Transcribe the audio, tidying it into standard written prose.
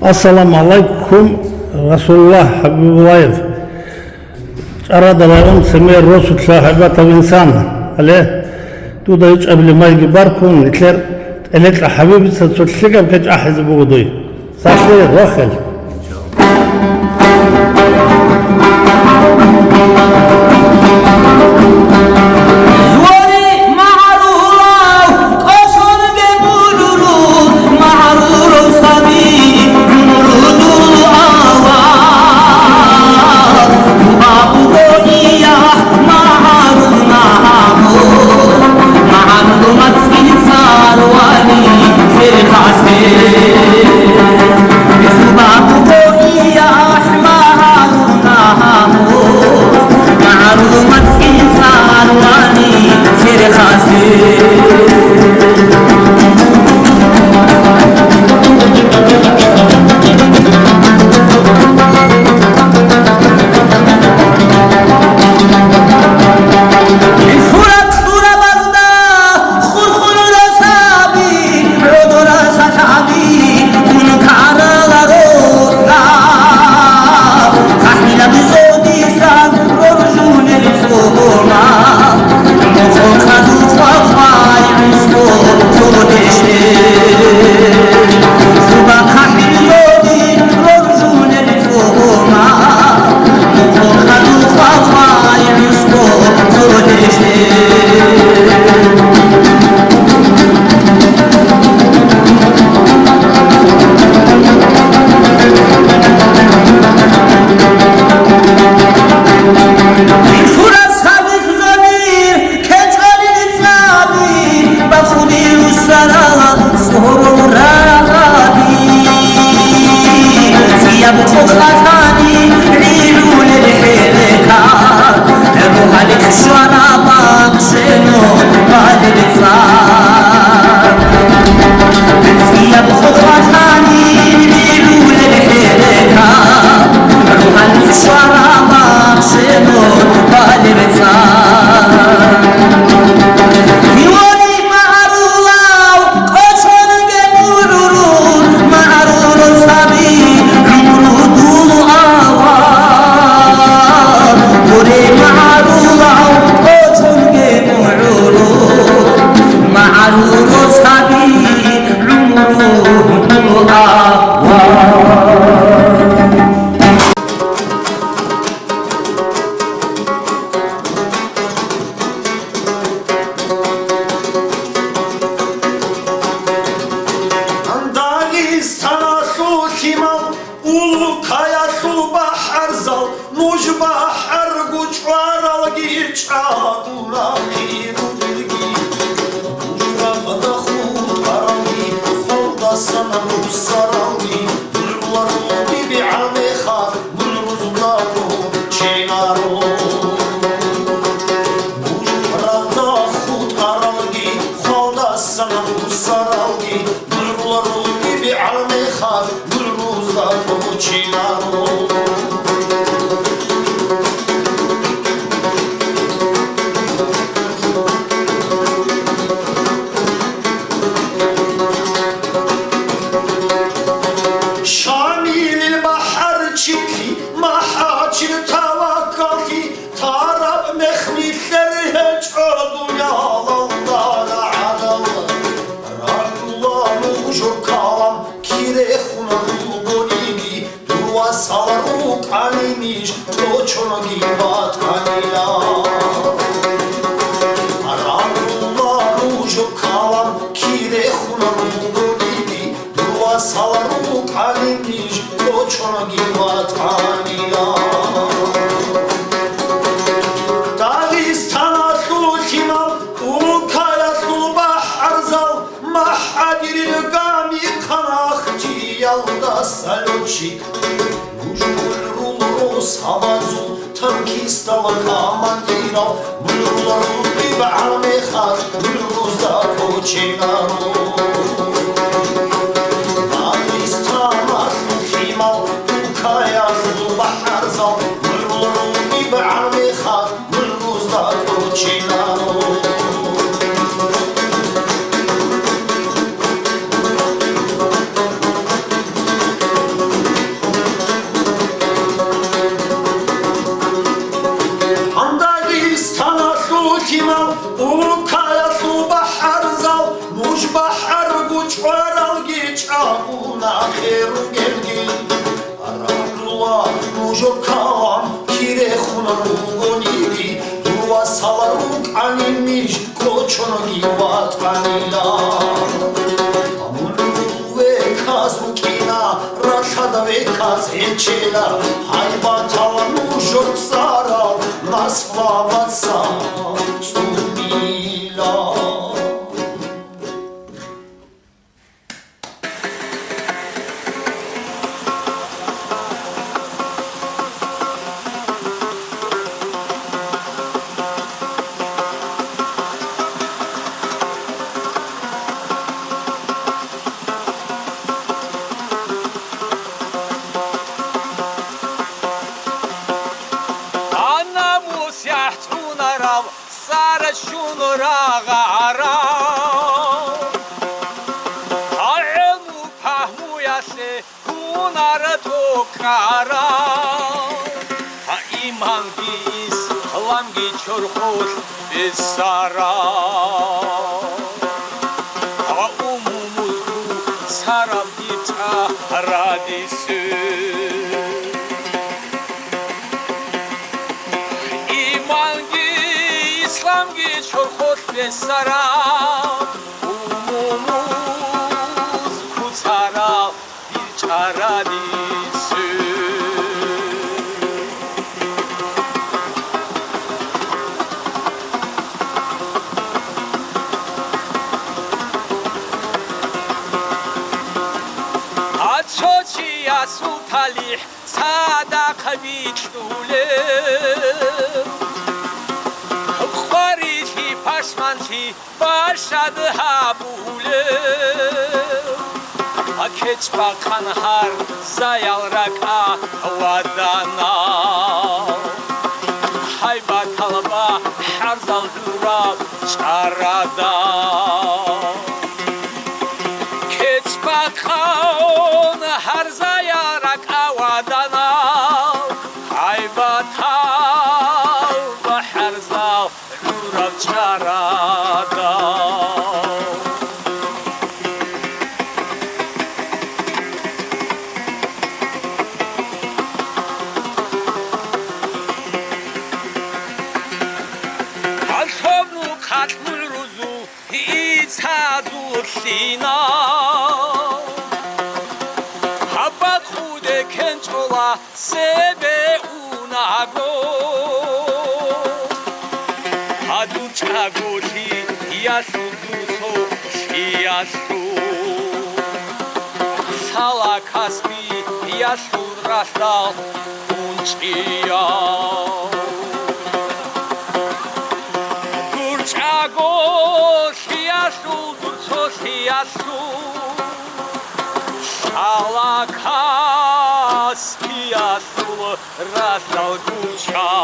Assalamu alaikum Rasulullah Habibullayev. Aradalarim semir Resul sahibat insan. Ale tu da hiç ablimay gibarkun itler elek habibi satsulliga kaç ahiz buğduy. Saçlı rohel. ნახერო გერგი არაბულა მუჟოკავამ ქირეხუნა მუგონირი დუა სალარუ კანიმიშ კოჩონოგი ვატყანილა ამუნუე ქაზუკინა რაშადა ვეკაზ ეჩელა ჰაიბათავა მუჟოქსარა მასვაბაცა წუმილა شونراغارا علمو فهمویاشه هنرتو کارا ها ایمانگیس لامگی چرخوش بسارا ها umumuzgu sarabdita radisi İslamgi çok hoş bir sarap Umumuz kutara bir çaradisi Açoçiya sutalih sadaka biçtule Paşmançi başladı habule Akeç bakan har zayal raka vadana Hayba talaba harzal durab çarada Keç bakan har zayal raka vadana Hayba talaba harzal çarada Alşovnu katmul ruzu İçazulsina Habak hude kençola sebe unago Çagoti yasu duso yasu Sala kasmi yasu rastal unçiya Durçagos yasu dursos yasu Sala kasmi yasu rastal unçiya